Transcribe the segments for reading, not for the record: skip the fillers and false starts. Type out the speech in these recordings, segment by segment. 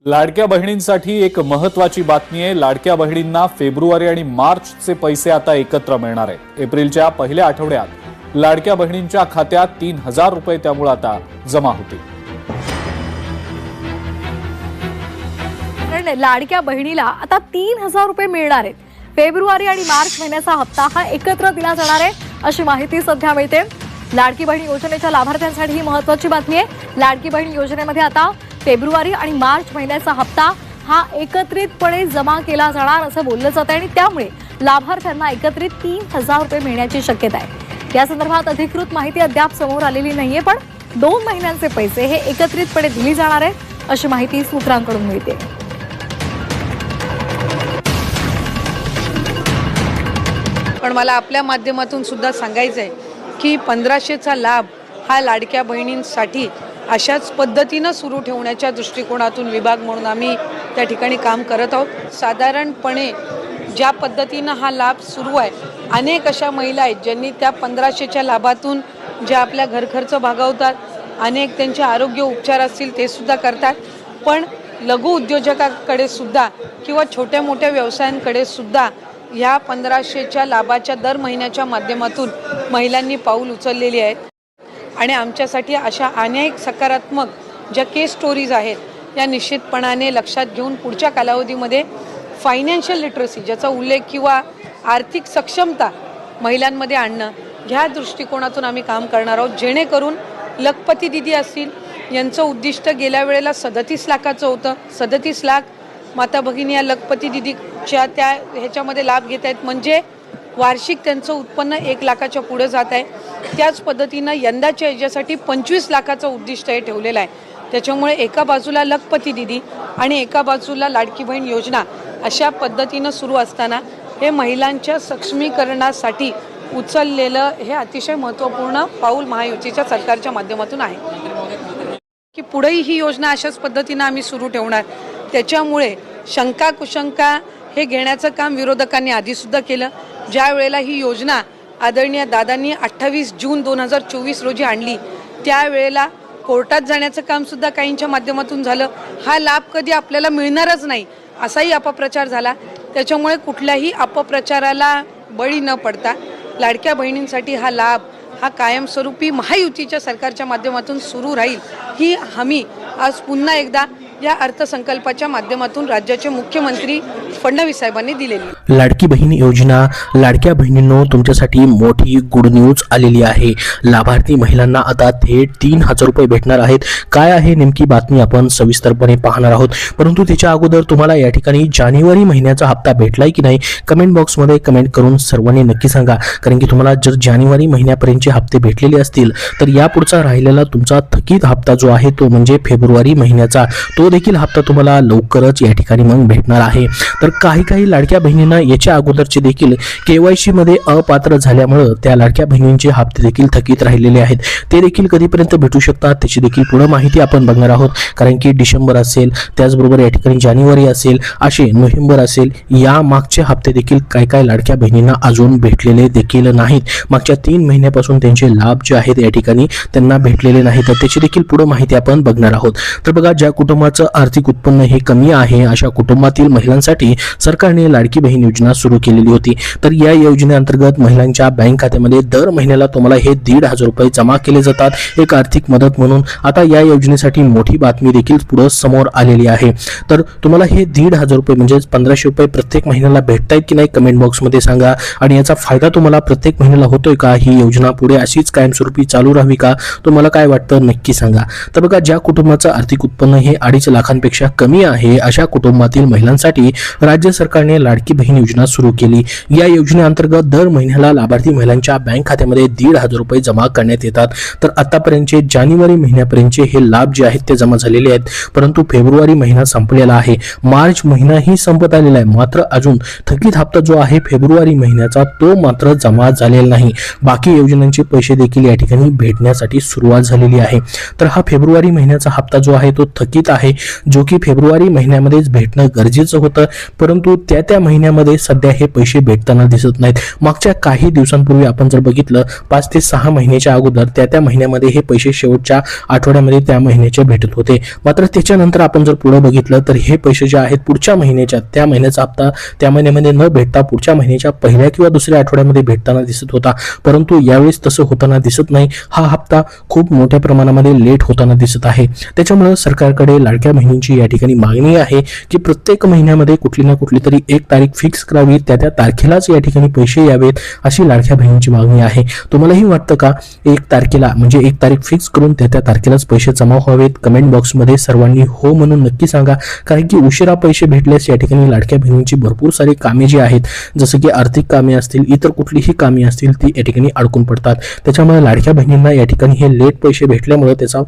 लाडक्या बहिणींसाठी एक महत्त्वाची बातमी आहे। लाडक्या बहिणींना फेब्रुवारी आणि मार्चचे पैसे आता एकत्र मिळणार आहेत। एप्रिलच्या पहिल्या आठवड्यात लाडक्या बहिणींच्या खात्यात 3000 रुपये त्यामुळे आता जमा होतील। लाडक्या बहिणीला आता 3000 रुपये मिळणार आहेत। फेब्रुवारी आणि मार्च महिन्याचा हप्ता हा एकत्र दिला जाणार आहे अशी माहिती सध्या मिळते। लाडकी बहीण योजनेच्या लाभार्थ्यांसाठी ही महत्त्वाची बातमी आहे। लाडकी बहीण योजनेमध्ये आता फेब्रुवारी आणि मार्च महिन्याचा हप्ता हा एकत्रितपणे जमा केला जाणार असं बोललं जातं आणि त्यामुळे लाभार्थ्यांना एकत्रित 3000 रुपये मिळण्याची शक्यता आहे। या संदर्भात अधिकृत माहिती अद्याप समोर आलेली नाहीये, पण 2 महिन्यांचे पैसे हे एकत्रितपणे दिले जाणार आहेत अशी माहिती सूत्रांकडून मिळते। पण मला आपल्या माध्यमातून सुद्धा सांगायचं आहे की 1500चा लाभ हा लाडक्या बहिणींसाठी अशाच पद्धतीनं सुरू ठेवण्याच्या दृष्टिकोनातून विभाग म्हणून आम्ही त्या ठिकाणी काम करत आहोत। साधारणपणे ज्या पद्धतीनं हा लाभ सुरू आहे, अनेक अशा महिला आहेत ज्यांनी त्या 1500च्या लाभातून ज्या आपल्या घरखर्च भागवतात, अनेक त्यांचे आरोग्य उपचार असतील ते सुद्धा करतात, पण लघु उद्योजकाकडे सुद्धा किंवा छोट्या मोठ्या व्यवसायांकडे सुद्धा या 1500च्या लाभाच्या दर महिन्याच्या माध्यमातून महिलांनी पाऊल उचललेली आहेत। आणि आमच्यासाठी अशा अनेक सकारात्मक ज्या केस स्टोरीज आहेत या निश्चितपणाने लक्षात घेऊन पुढच्या कालावधीमध्ये फायनान्शियल लिटरसी ज्याचा उल्लेख किंवा आर्थिक सक्षमता महिलांमध्ये आणणं ह्या दृष्टिकोनातून आम्ही काम करणार आहोत, जेणेकरून लखपती दिदी असतील यांचं उद्दिष्ट गेल्या वेळेला 37 लाखाचं होतं। 37 लाख माता भगिनी या लखपती दिदीच्या त्या ह्याच्यामध्ये लाभ घेत आहेत, म्हणजे वार्षिक त्यांचं उत्पन्न 1 लाखाच्या पुढे जात आहे। त्याच पद्धतीनं यंदाच्या याच्यासाठी 25 लाखाचं उद्दिष्ट हे ठेवलेलं आहे। त्याच्यामुळे एका बाजूला लखपती दिदी आणि एका बाजूला लाडकी बहीण योजना अशा पद्धतीनं सुरू असताना हे महिलांच्या सक्षमीकरणासाठी उचललेलं हे अतिशय महत्त्वपूर्ण पाऊल महायुतीच्या सरकारच्या माध्यमातून आहे की पुढेही ही योजना अशाच पद्धतीनं आम्ही सुरू ठेवणार। त्याच्यामुळे शंका कुशंका हे घेण्याचं काम विरोधकांनी आधीसुद्धा केलं। ज्या वेळेला ही योजना आदरणीय दादांनी 28 जून 2024 रोजी आणली, त्यावेळेला कोर्टात जाण्याचं कामसुद्धा काहींच्या माध्यमातून झालं। हा लाभ कधी आपल्याला मिळणारच नाही असाही अपप्रचार झाला। त्याच्यामुळे कुठल्याही अपप्रचाराला बळी न पडता लाडक्या बहिणींसाठी हा लाभ हा कायमस्वरूपी महायुतीच्या सरकारच्या माध्यमातून सुरू राहील ही हमी आज पुन्हा एकदा या अर्थसंकल्पाच्या माध्यमातून राज्याचे मुख्यमंत्री फडणवीस साहेबांनी दिलेली। लाडकी बहीण योजना लाडक्या बहिणींनो तुमच्यासाठी मोठी गुड न्यूज आलेली आहे। लाभार्थी महिलांना आता थेट 3000 रुपये भेटणार आहेत। काय आहे नेमकी बातमी आपण सविस्तरपणे पाहणार आहोत, परंतु त्याच्या अगोदर तुम्हाला या ठिकाणी जानेवारी महिन्याचा हप्ता भेटलाय की नाही कमेंट बॉक्समध्ये कमेंट करून सर्वांनी नक्की सांगा। कारण की तुम्हाला जर जानेवारी महिन्यापर्यंतचे हप्ते भेटलेले असतील तर यापुढचा राहिलेला तुमचा थकीत हप्ता जो आहे तो म्हणजे फेब्रुवारी महिन्याचा तो देखील हप्ता तुम्हाला लवकरच या ठिकाणी मग भेटणार आहे। तर काही लाडक्या बहिणींना याच्या अगोदरचे देखील केवायसी मध्ये अपात्र झाल्यामुळे त्या लाडक्या बहिणींचे हप्ते देखील थकीत राहिलेले आहेत, ते देखील कधीपर्यंत भेटू शकतात त्याची देखील पुढे माहिती आपण बघणार आहोत। कारण की डिसेंबर असेल, त्याचबरोबर या ठिकाणी जानेवारी असेल, असे नोव्हेंबर असेल, या मागचे हप्ते देखील काय लाडक्या बहिणींना अजून भेटलेले देखील नाहीत। मागच्या 3 महिन्यापासून त्यांचे लाभ जे आहेत या ठिकाणी त्यांना भेटलेले नाहीत, तर त्याची देखील पुढे माहिती आपण बघणार आहोत। तर बघा, ज्या कुटुंबाचं आर्थिक उत्पन्न हे कमी आहे अशा कुटुंबातील महिलांसाठी सरकारने लाडकी बहीण योजना सुरू केलेली होती। तर या योजनेअंतर्गत महिलांच्या बँक खात्यामध्ये दर महिन्याला तुम्हाला हे 1500 रुपये जमा केले जातात, एक आर्थिक मदत म्हणून। आता या योजनेसाठी मोठी बातमी देखील पुढे समोर आलेली आहे। तर तुम्हाला हे 1500 रुपये म्हणजे 1500 रुपये प्रत्येक महिन्याला भेटतायत की नाही कमेंट बॉक्समध्ये सांगा। आणि याचा फायदा तुम्हाला प्रत्येक महिन्याला होतोय का? ही योजना पुढे अशीच कायमस्वरूपी चालू राहावी का? तुम्हाला काय वाटतं नक्की सांगा। तर बघा, ज्या कुटुंबाचं आर्थिक उत्पन्न हे 2.5 लाखांपेक्षा कमी आहे अशा कुटुंबातील महिलांसाठी राज्य सरकारने लाडकी बहीण योजना सुरू केली। या योजनेअंतर्गत दर महिन्याला लाभार्थी महिलांच्या बँक खात्यामध्ये 1500 रुपये जमा करण्यात येतात। तर आतापर्यंतचे जानेवारी महिन्यापर्यंतचे हे लाभ जे आहेत ते जमा झालेले आहेत, परंतु फेब्रुवारी महिना संपलेला आहे, मार्च महिनाही संपत आलेला आहे, मात्र अजून थकीत हप्ता जो आहे फेब्रुवारी महिन्याचा तो मात्र जमा झालेला नाही। बाकी योजनांचे पैसे देखील या ठिकाणी भेटण्यासाठी सुरुवात झालेली आहे। तर हा फेब्रुवारी महिन्याचा हप्ता जो आहे तो थकीत आहे, जो की फेब्रुवारी महिन्यामध्येच भेटणं गरजेचं होतं, परंतु त्या महिन्यामध्ये सध्या हे पैसे भेटताना दिसत नाहीत. मागच्या काही दिवसांपूर्वी आपण जर बघितलं 5 ते 6 महिन्याच्या अगोदर त्या महिन्यामध्ये हे पैसे शेवटच्या आठवड्यामध्ये त्या महिन्याचे भेटत होते. मात्र त्याच्यानंतर आपण जर पुढे बघितलं तर हे पैसे जे आहेत पुढच्या महिन्याच्या त्या महिन्याचा हप्ता त्या महिन्यामध्ये न भेटता पुढच्या महिन्याच्या पहिल्या किंवा दुसऱ्या आठवड्यामध्ये भेटताना दिसत होता, परंतु यावेळेस तसं होताना दिसत नाही. हा हप्ता खूप मोठ्या प्रमाणामध्ये लेट होताना दिसत आहे. त्याच्यामुळे सरकारकडे लाडक्या बहिणींची या ठिकाणी मागणी आहे की प्रत्येक महिन्यामध्ये कुठली ना कुठली तरी एक तारीख फिक्स करावी, त्या तारखेलाच या ठिकाणी पैसे यावेत अशी लाडक्या बहिणींची मागणी आहे. तुम्हालाही वाटतं का एक तारखेला म्हणजे एक तारीख फिक्स करून त्या तारखेलाच पैसे जमा व्हावेत? कमेंट बॉक्समध्ये सर्वांनी हो म्हणून नक्की सांगा, कारण की उशिरा पैसे भेटल्यास या ठिकाणी लाडक्या बहिणींची भरपूर सारी कामे जी आहेत, जसं की आर्थिक कामे असतील, इतर कुठलीही कामे असतील, ती या ठिकाणी अडकून पडतात. त्याच्यामुळे लाडक्या बहिणींना या ठिकाणी हे लेट पैसे भेटल्यामुळे त्याचा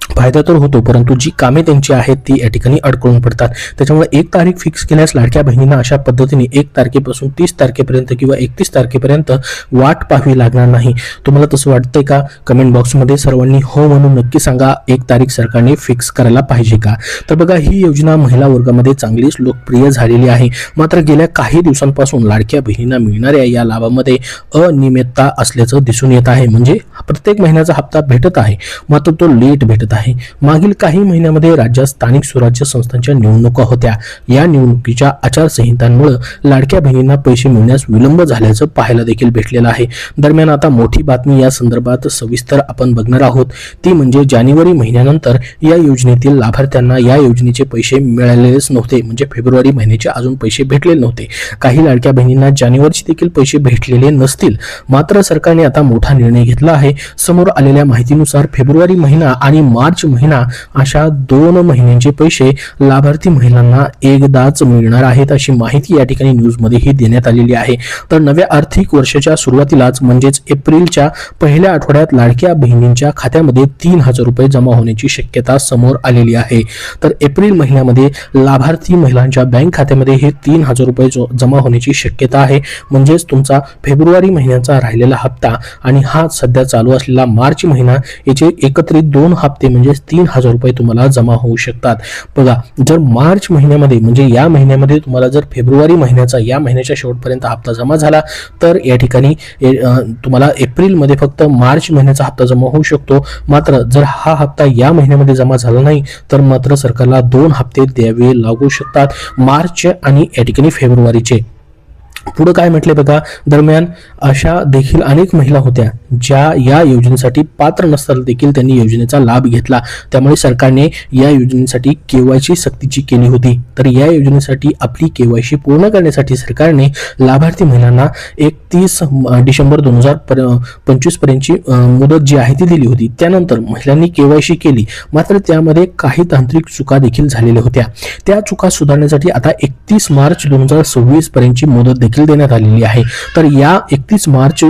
फायदा तर होतो, परंतु जी कामे त्यांची आहेत ती या ठिकाणी अडकून पडतात. त्याच्यामुळे एक तारीख फिक्स केल्यास लाडक्या बहिणींना अशा पद्धतीने 1 तारखेपासून 30 तारखेपर्यंत किंवा 31 तारखेपर्यंत वाट पाहावी लागणार नाही. तुम्हाला तसं वाटतंय का? कमेंट बॉक्समध्ये सर्वांनी हो म्हणून नक्की सांगा. 1 तारीख सरकारने फिक्स करायला पाहिजे का? तर बघा, ही योजना महिला वर्गामध्ये चांगलीच लोकप्रिय झालेली आहे. मात्र गेल्या काही दिवसांपासून लाडक्या बहिणींना मिळणाऱ्या या लाभामध्ये अनियमितता असल्याचं दिसून येत आहे. म्हणजे प्रत्येक महिन्याचा हप्ता भेटत आहे, मात्र तो लेट भेटत आहे. मागील काही महिन्यामध्ये राज्यात स्थानिक स्वराज्य संस्थांच्या निवडणुका होत्या. या निवडणुकीच्या आचारसंहितांमुळे लाडक्या बहिणींना पैसे मिळण्यास विलंब झाल्याचं पाहायला देखील भेटलेलं आहे. दरम्यान आता मोठी बातमी या संदर्भात सविस्तर आपण बघणार आहोत, ती म्हणजे जानेवारी महिन्यानंतर या योजनेतील लाभार्थ्यांना या योजनेचे पैसे मिळालेलेच नव्हते, म्हणजे फेब्रुवारी महिन्याचे अजून पैसे भेटलेले नव्हते. काही लाडक्या बहिणींना जानेवारीचे देखील पैसे भेटलेले नसतील. मात्र सरकारने आता मोठा निर्णय घेतला आहे. समोर आलेल्या माहितीनुसार फेब्रुवारी महिना आणि मार्च महिना अशा 2 महिन्यांचे पैसे लाभार्थी महिलांना एकदाच मिळणार आहेत, अशी माहिती या ठिकाणी न्यूजमध्येही देण्यात आलेली आहे. तर नव्या आर्थिक वर्षाच्या सुरुवातीलाच म्हणजेच एप्रिलच्या पहिल्या आठवड्यात लाडक्या बहिणींच्या खात्यामध्ये 3,000 रुपये जमा होण्याची शक्यता समोर आलेली आहे. तर एप्रिल महिन्यामध्ये लाभार्थी महिलांच्या बँक खात्यामध्ये हे 3,000 रुपये जमा होण्याची शक्यता आहे. म्हणजेच तुमचा फेब्रुवारी महिन्याचा राहिलेला हप्ता आणि हा सध्या चालू असलेला मार्च महिना याचे एकत्रित 2 हप्ते म्हणजे 3,000 रुपये तुम्हाला जमा होऊ शकतात. बघा, जर मार्च महिन्यामध्ये म्हणजे या महिन्यामध्ये तुम्हाला जर फेब्रुवारी महिन्याचा या महिन्याच्या शेवटपर्यंत हप्ता जमा झाला तर या ठिकाणी तुम्हाला एप्रिलमध्ये फक्त मार्च महिन्याचा हप्ता जमा होऊ शकतो. मात्र जर हा हप्ता या महिन्यामध्ये जमा झाला नाही तर मात्र सरकारला 2 हप्ते द्यावे लागू शकतात, मार्च आणि या ठिकाणी फेब्रुवारीचे. पुढे काय म्हटले बघा, दरम्यान अशा देखील अनेक महिला होत्या ज्या या योजनेसाठी पात्र नसताना देखील त्यांनी योजनेचा लाभ घेतला. त्यामुळे सरकारने या योजनेसाठी केवायसी सक्तीची केली होती. तर या योजनेसाठी आपली केवायसी पूर्ण करण्यासाठी सरकारने लाभार्थी महिलांना 31 डिसेंबर 2025 पर्यंतची मुदत जी आहे ती दिली होती. त्यानंतर महिलांनी केवायसी केली, मात्र त्यामध्ये काही तांत्रिक चुका देखील झालेल्या होत्या. त्या चुका सुधारण्यासाठी आता 31 मार्च 2026 पर्यंतची मुदत देखील देण्यात आलेली आहे. तर या 31 मार्च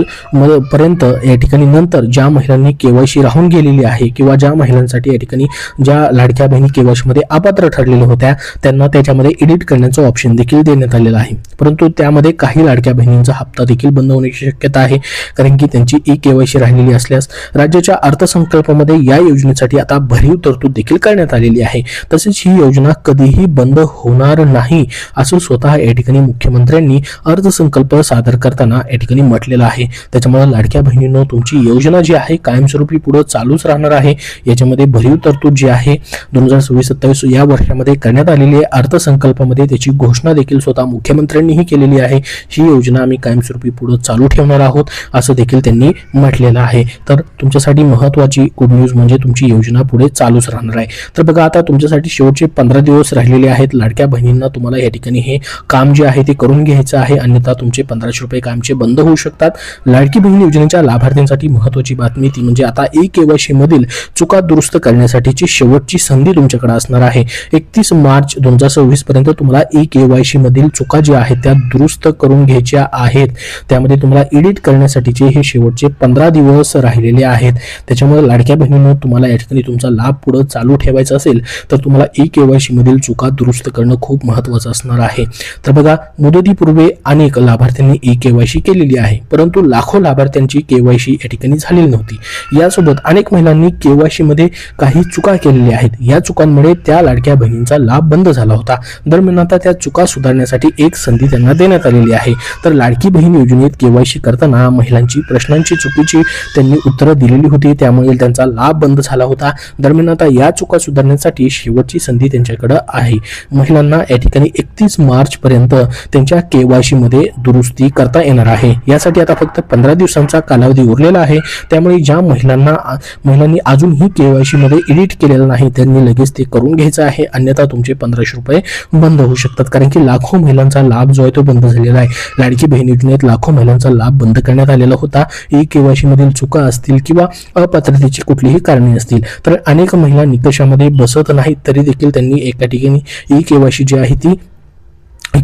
पर्यंत या ठिकाणी नंतर ज्या महिलांनी केवायसी राहून गेलेली आहे किंवा ज्या महिलांसाठी या ठिकाणी ज्या लाडक्या बहिणी केवायसी मध्ये अपात्र ठरलेल्या होत्या त्यांना त्याच्यामध्ये एडिट करण्याचं ऑप्शन देखील देण्यात आलेलं आहे. परंतु त्यामध्ये काही लाडक्या बहिणींचा हप्ता देखील बंद होण्याची शक्यता आहे, कारण की त्यांची केवायसी राहिलेली असल्यास राज्याच्या अर्थसंकल्पामध्ये या योजनेसाठी आता भरीव तरतूद देखील करण्यात आलेली आहे. तसेच ही योजना कधीही बंद होणार नाही असं स्वतः या ठिकाणी मुख्यमंत्र्यांनी अर्थसंकल्प सादर करताना या ठिकाणी म्हटलेलं आहे. त्याच्यामुळे लाडक्या बहिणींनो, तुमची योजना जी आहे कायमस्वरूपी पुढे चालूच राहणार आहे. याच्यामध्ये भरीव तरतूद जी आहे 2026-27 या वर्षामध्ये करण्यात आलेली आहे. अर्थसंकल्पामध्ये त्याची घोषणा देखील स्वतः मुख्यमंत्र्यांनीही केलेली आहे. ही योजना आम्ही कायमस्वरूपी पुढे चालू ठेवणार आहोत असं देखील त्यांनी म्हटलेलं आहे. तर तुमच्यासाठी महत्त्वाची गुड न्यूज म्हणजे तुमची योजना पुढे चालूच राहणार आहे. तर बघा, आता तुमच्यासाठी शेवटचे 15 दिवस राहिलेले आहेत. लाडक्या बहिणींना तुम्हाला या ठिकाणी हे काम जे आहे ते करून घ्यायचं आहे, अन्यथा तुमचे 1500 रुपये कायमचे बंद होऊ शकतात. लाडकी बहीण योजनेच्या लाभार्थ्यांसाठी महत्त्वाची बातमी ती म्हणजे आता केवायसी मधील चुका दुरुस्त करण्यासाठीची शेवटची संधी तुमच्याकडे असणार आहे. 31 मार्च 2026 पर्यंत तुम्हाला केवायसी मधील चुका ज्या आहेत त्या दुरुस्त करून घ्यायच्या आहेत. त्यामध्ये तुम्हाला एडिट करण्यासाठीचे हे शेवटचे 15 दिवस राहिलेले आहेत. त्याच्यामुळे लाडक्या बहिणींनो, तुम्हाला या ठिकाणी तुमचा लाभ पुढे चालू ठेवायचा असेल तर तुम्हाला केवायसी मधील चुका दुरुस्त करणं खूप महत्त्वाचं असणार असणार आहे. तर बघा, मुदतीपूर्वी अनेक लाभार्थ्यांनी KYC केलेली आहे, परंतु लाखो लाभार्थ्यांची KYC या ठिकाणी झालेली नव्हती. यासोबत अनेक महिलांनी KYC मध्ये काही चुका केलेल्या आहेत. या चुकांमुळे त्या लाडक्या बहिणींचा लाभ बंद झाला होता. दरम्यान आता त्या चुका सुधारण्यासाठी एक संधी त्यांना देण्यात आलेली आहे. तर लाडकी बहीण योजनेत KYC करताना महिलांची प्रश्नांची चुकीची त्यांनी उत्तरं दिलेली होती, त्यामुळे त्यांचा लाभ बंद झाला होता. दरम्यान आता या चुका सुधारण्यासाठी शेवटची संधी त्यांच्याकडे आहे. महिलांना या ठिकाणी 31 मार्च पर्यंत त्यांच्या KYC मध्ये दुरुस्ती करता येणार आहे. यासाठी आता फक्त 15 दिवसांचा कालावधी उरलेला आहे. त्यामुळे ज्या महिलांनी अजूनही KYC मध्ये एडिट केलेलं नाही त्यांनी लगेच ते करून घ्यायचं आहे, अन्यथा तुमचे 1500 रुपये बंद होऊ शकतात. कारण की लाखो महिलांचा लाभ जो आहे तो बंद झालेला आहे. लाडकी बहीण योजनेत लाखो महिलांचा लाभ बंद करण्यात आलेला होता. KYC मधील चुका असतील किंवा अपात्रतेची कुठलीही कारणे असतील तर अनेक महिला निकषामध्ये बसत नाहीत, तरी देखील त्यांनी एका ठिकाणी KYC जी आहे ती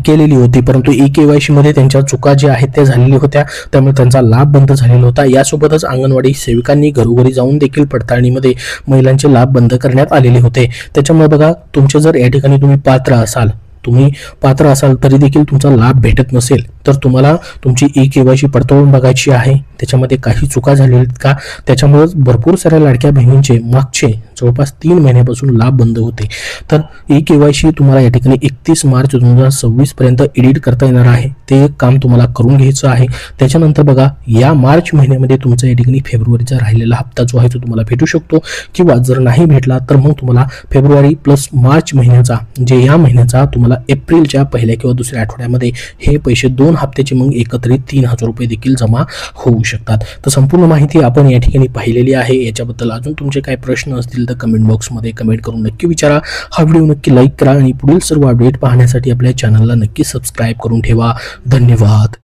केलेली होती, परंतु KYC मध्ये त्यांच्या चुका ज्या आहेत त्या झालेल्या होत्या, त्यामुळे त्यांचा लाभ बंद झालेला होता. यासोबतच अंगणवाडी सेविकांनी घरोघरी जाऊन देखील पडताळणीमध्ये महिलांचे लाभ बंद करण्यात आलेले होते. त्याच्यामुळे बघा, तुमचे जर या ठिकाणी तुम्ही पात्र असाल तरी देखील तुमचा लाभ भेटत नसेल तर तुम्हाला तुमची KYC पडताळून बघायची आहे. त्याच्यामध्ये काही चुका झालेल्या आहेत का, त्याच्यामुळे भरपूर साऱ्या लाडक्या बहिणींचे मागचे जवळपास 3 महिन्यापासून लाभ बंद होते. तर KYC तुम्हाला या ठिकाणी 31 मार्च 2026 पर्यंत एडिट करता येणार आहे. ते एक काम तुम्हाला करून घ्यायचं आहे. त्याच्यानंतर बघा, या मार्च महिन्यामध्ये तुमचा या ठिकाणी फेब्रुवारीचा राहिलेला हप्ता जो आहे तो तुम्हाला भेटू शकतो, किंवा जर नाही भेटला तर मग तुम्हाला फेब्रुवारी प्लस मार्च महिन्याचा जे या महिन्याचा तुम्हाला एप्रिलच्या पहिल्या किंवा दुसऱ्या आठवड्यामध्ये हे पैसे 2 हप्त्याचे मग एकत्रित 3000 रुपये देखील जमा होऊ शकतात. तर संपूर्ण माहिती आपण या ठिकाणी पाहिलेली आहे. याच्याबद्दल अजून तुमचे काही प्रश्न असतील तर कमेंट बॉक्समध्ये कमेंट करून नक्की विचारा. हा व्हिडिओ नक्की लाईक करा आणि पुढील सर्व अपडेट पाहण्यासाठी आपल्या चॅनलला नक्की सबस्क्राईब करून ठेवा. धन्यवाद.